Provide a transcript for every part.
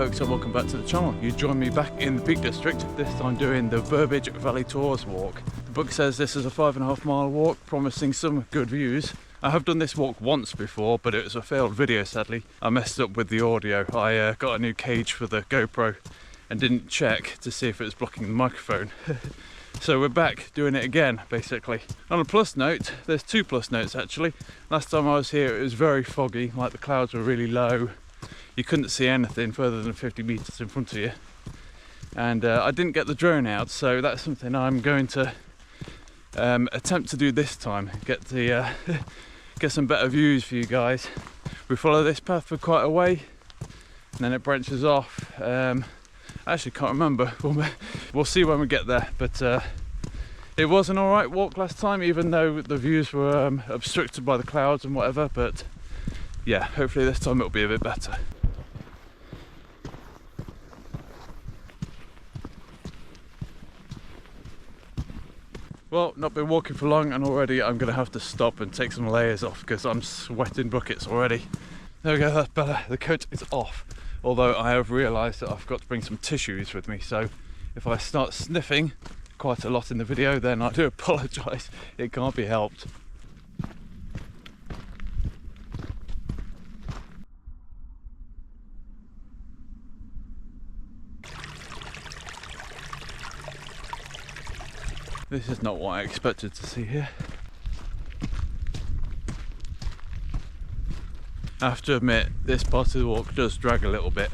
folks, and welcome back to the channel. You join me back in the Peak District, this time doing the Burbage Valley Tours walk. The book says this is a 5.5 mile walk, promising some good views. I have done this walk once before, but it was a failed video sadly. I messed up with the audio. I got a new cage for the GoPro and didn't check to see if it was blocking the microphone. So we're back doing it again, basically. On a plus note, there's two plus notes actually. Last time I was here it was very foggy, like the clouds were really low. You couldn't see anything further than 50 meters in front of you. And I didn't get the drone out, so that's something I'm going to attempt to do this time. Get some better views for you guys. We follow this path for quite a way, and then it branches off. I actually can't remember. We'll see when we get there, but it was an alright walk last time, even though the views were obstructed by the clouds and whatever. But yeah, hopefully this time it'll be a bit better. Well, not been walking for long and already I'm going to have to stop and take some layers off because I'm sweating buckets already. There we go, that's better. The coat is off. Although I have realised that I've got to bring some tissues with me, so if I start sniffing quite a lot in the video, then I do apologise. It can't be helped. This is not what I expected to see here. I have to admit, this part of the walk does drag a little bit.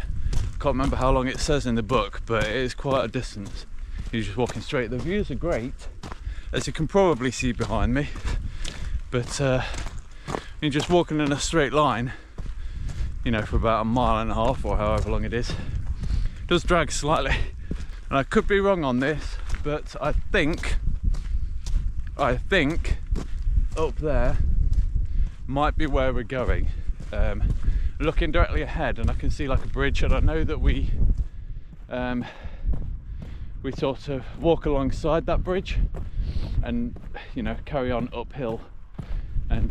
Can't remember how long it says in the book, but it is quite a distance. You're just walking straight. The views are great, as you can probably see behind me, but you're just walking in a straight line, you know, for about 1.5 miles or however long it is. It does drag slightly, and I could be wrong on this, but I think up there might be where we're going. Looking directly ahead, and I can see like a bridge, and I know that we sort of walk alongside that bridge and, you know, carry on uphill, and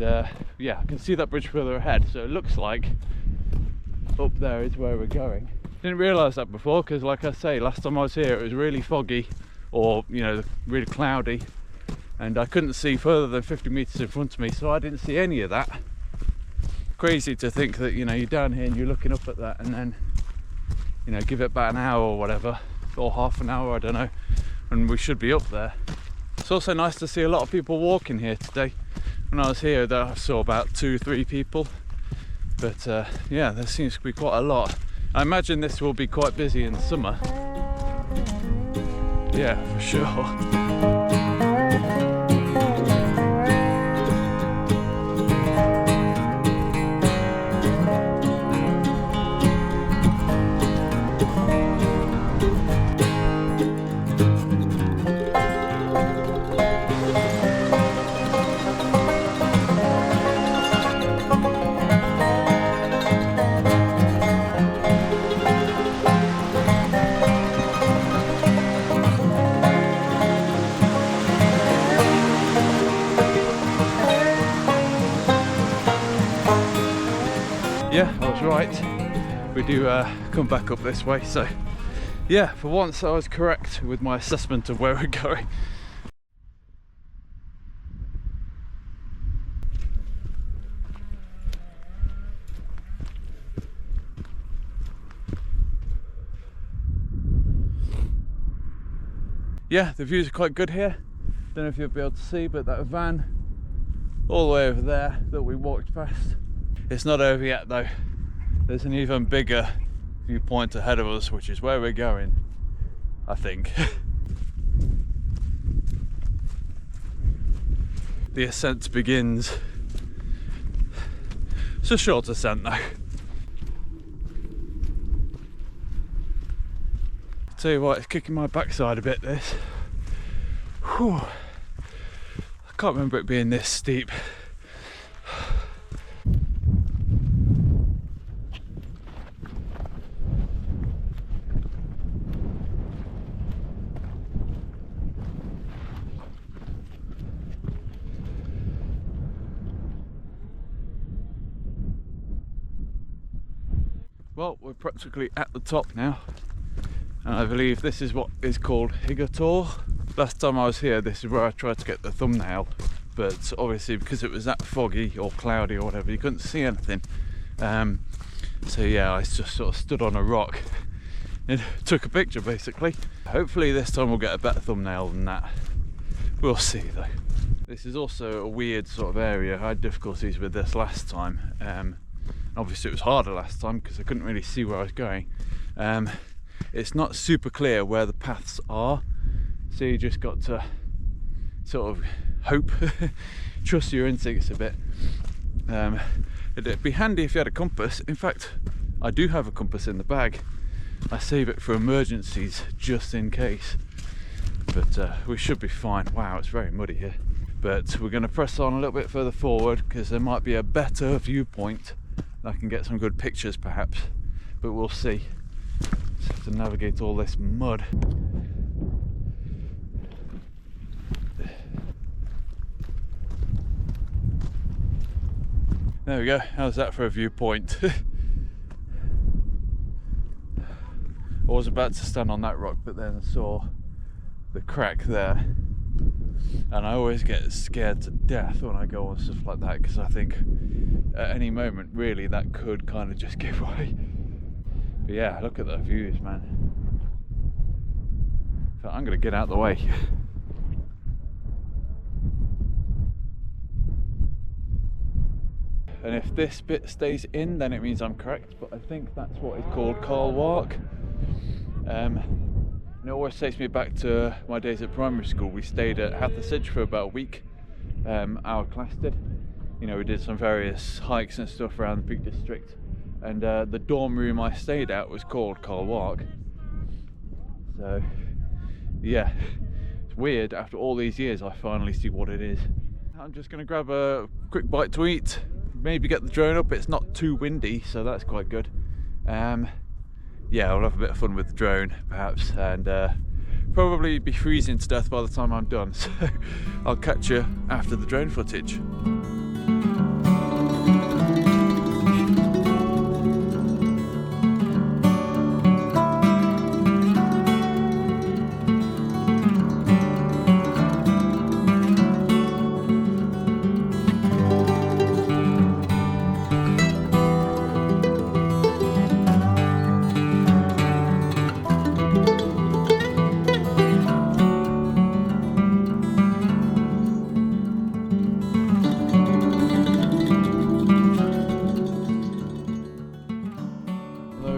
yeah, I can see that bridge further ahead, so it looks like up there is where we're going. Didn't realise that before, because like I say, last time I was here it was really foggy, or, you know, really cloudy, and I couldn't see further than 50 meters in front of me, so I didn't see any of that. Crazy to think that, you know, you're down here and you're looking up at that, and then, you know, give it about an hour or whatever, or half an hour, I don't know, and we should be up there. It's also nice to see a lot of people walking here today. When I was here, I saw about 2-3 people, but yeah, there seems to be quite a lot. I imagine this will be quite busy in the summer. Yeah, for sure. Yeah, I was right. We do come back up this way, so yeah, for once I was correct with my assessment of where we're going. Yeah, the views are quite good here. Don't know if you'll be able to see, but that van all the way over there that we walked past, it's not over yet though. There's an even bigger viewpoint ahead of us, which is where we're going, I think. The ascent begins. It's a short ascent though. Tell you what, it's kicking my backside a bit, this. Whew. I can't remember it being this steep. Well, we're practically at the top now, and I believe this is what is called Higator. Last time I was here, this is where I tried to get the thumbnail, but obviously because it was that foggy or cloudy or whatever, you couldn't see anything. So yeah, I just sort of stood on a rock and took a picture basically. Hopefully this time we'll get a better thumbnail than that. We'll see though. This is also a weird sort of area. I had difficulties with this last time. Obviously it was harder last time because I couldn't really see where I was going. It's not super clear where the paths are, so you just got to sort of hope, trust your instincts a bit. It'd be handy if you had a compass. In fact, I do have a compass in the bag. I save it for emergencies just in case, but we should be fine. Wow, it's very muddy here, but we're going to press on a little bit further forward because there might be a better viewpoint. I can get some good pictures perhaps, but we'll see. Just have to navigate all this mud. There we go, how's that for a viewpoint? I was about to stand on that rock, but then I saw the crack there, and I always get scared to death when I go on stuff like that because I think at any moment really that could kind of just give way. But yeah, look at the views, man. So I'm gonna get out of the way. And if this bit stays in, then it means I'm correct, but I think that's what it's called, Carl Walk. And it always takes me back to my days at primary school. We stayed at Hathersidge for about a week, our class did. You know, we did some various hikes and stuff around the Peak District, and the dorm room I stayed at was called Carl Walk. So yeah, it's weird, after all these years I finally see what it is. I'm just going to grab a quick bite to eat, maybe get the drone up. It's not too windy, so that's quite good. Yeah, I'll have a bit of fun with the drone perhaps, and probably be freezing to death by the time I'm done, so I'll catch you after the drone footage.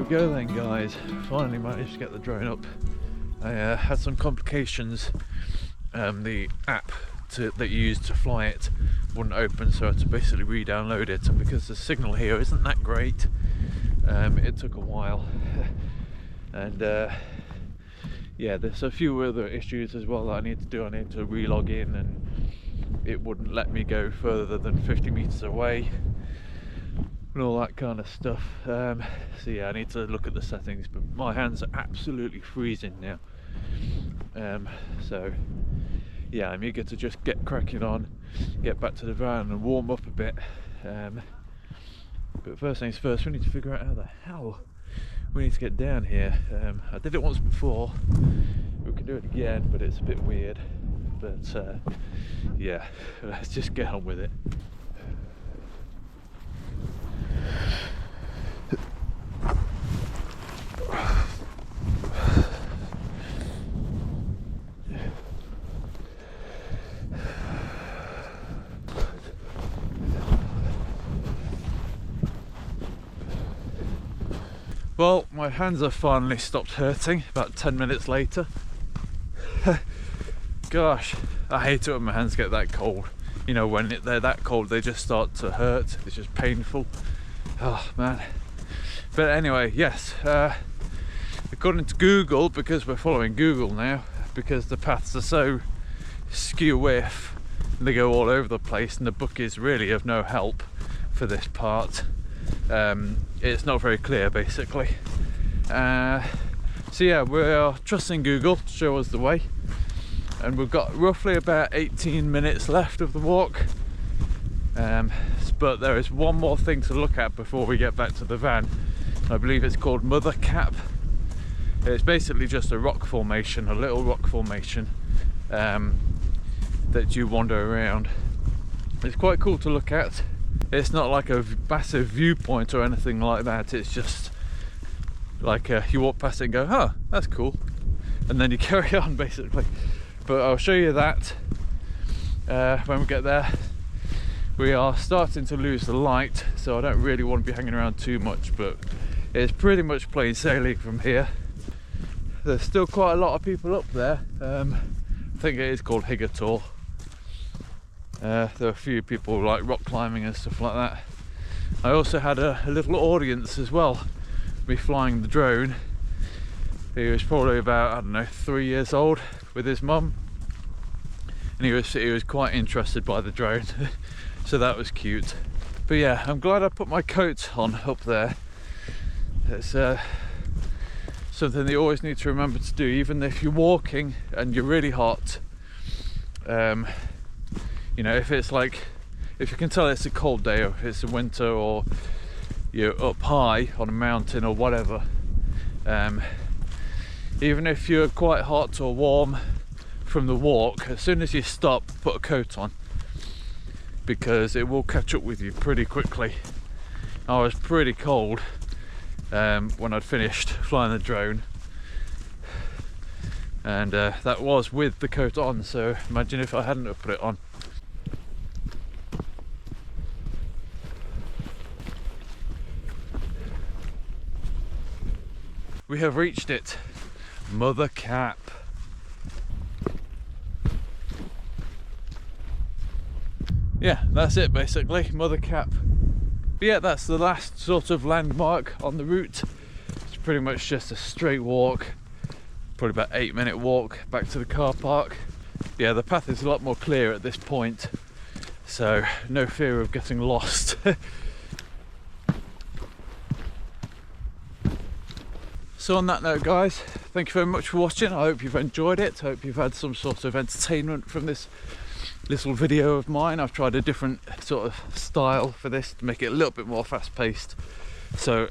Go then guys, finally managed to get the drone up. I had some complications. The app that you use to fly it wouldn't open, so I had to basically re-download it, and because the signal here isn't that great, it took a while. And yeah, there's a few other issues as well that I need to do. I need to re-log in, and it wouldn't let me go further than 50 meters away and all that kind of stuff. So yeah, I need to look at the settings, but my hands are absolutely freezing now. So yeah, I'm eager to just get cracking on, get back to the van and warm up a bit. But first things first, we need to figure out how the hell we need to get down here. I did it once before, we can do it again, but it's a bit weird. But yeah, let's just get on with it. Well, my hands have finally stopped hurting about 10 minutes later. Gosh, I hate it when my hands get that cold. You know, when they're that cold, they just start to hurt. It's just painful. Oh man. But anyway, yes, according to Google, because we're following Google now, because the paths are so skew-whiff, they go all over the place, and the book is really of no help for this part. It's not very clear basically. So yeah, we're trusting Google to show us the way, and we've got roughly about 18 minutes left of the walk. But there is one more thing to look at before we get back to the van, I believe it's called Mother Cap. It's basically just a rock formation, a little rock formation that you wander around. It's quite cool to look at. It's not like a massive viewpoint or anything like that. It's just like you walk past it and go, huh, that's cool, and then you carry on basically. But I'll show you that when we get there. We are starting to lose the light, so I don't really want to be hanging around too much, but it's pretty much plain sailing from here. There's still quite a lot of people up there. I think it is called Higator. There are a few people like rock climbing and stuff like that. I also had a little audience as well, me flying the drone. He was probably about, I don't know, 3 years old with his mum, and he was quite interested by the drone. So that was cute. But yeah, I'm glad I put my coat on up there. It's something that you always need to remember to do, even if you're walking and you're really hot. You know, if it's like, if you can tell it's a cold day, or if it's a winter, or you're up high on a mountain or whatever, even if you're quite hot or warm from the walk, as soon as you stop, put a coat on, because it will catch up with you pretty quickly. I was pretty cold when I'd finished flying the drone, and that was with the coat on, so imagine if I hadn't put it on. We have reached it, Mother Cap. Yeah, that's it basically, Mother Cap. But yeah, that's the last sort of landmark on the route. It's pretty much just a straight walk, probably about 8-minute walk back to the car park. Yeah, the path is a lot more clear at this point, so no fear of getting lost. So on that note, guys, thank you very much for watching. I hope you've enjoyed it. I hope you've had some sort of entertainment from this little video of mine. I've tried a different sort of style for this to make it a little bit more fast-paced. So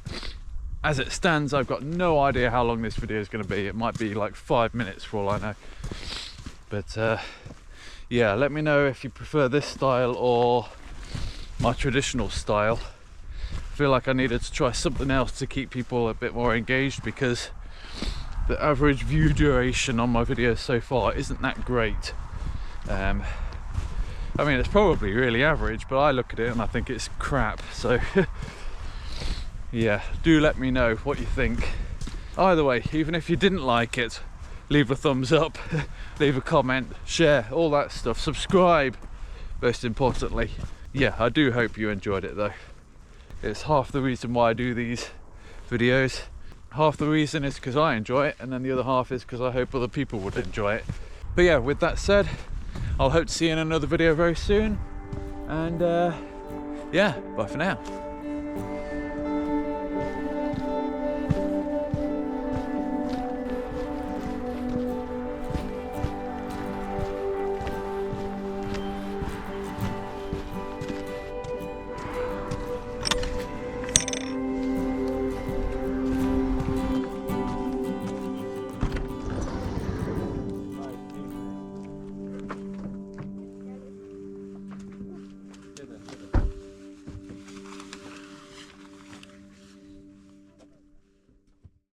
as it stands, I've got no idea how long this video is going to be. It might be like 5 minutes for all I know. But yeah, let me know if you prefer this style or my traditional style. I feel like I needed to try something else to keep people a bit more engaged, because the average view duration on my videos so far isn't that great. I mean, it's probably really average, but I look at it and I think it's crap. So yeah, do let me know what you think. Either way, even if you didn't like it, leave a thumbs up, leave a comment, share, all that stuff. Subscribe, most importantly. Yeah, I do hope you enjoyed it though. It's half the reason why I do these videos. Half the reason is because I enjoy it, and then the other half is because I hope other people would enjoy it. But yeah, with that said, I'll hope to see you in another video very soon, and yeah, bye for now.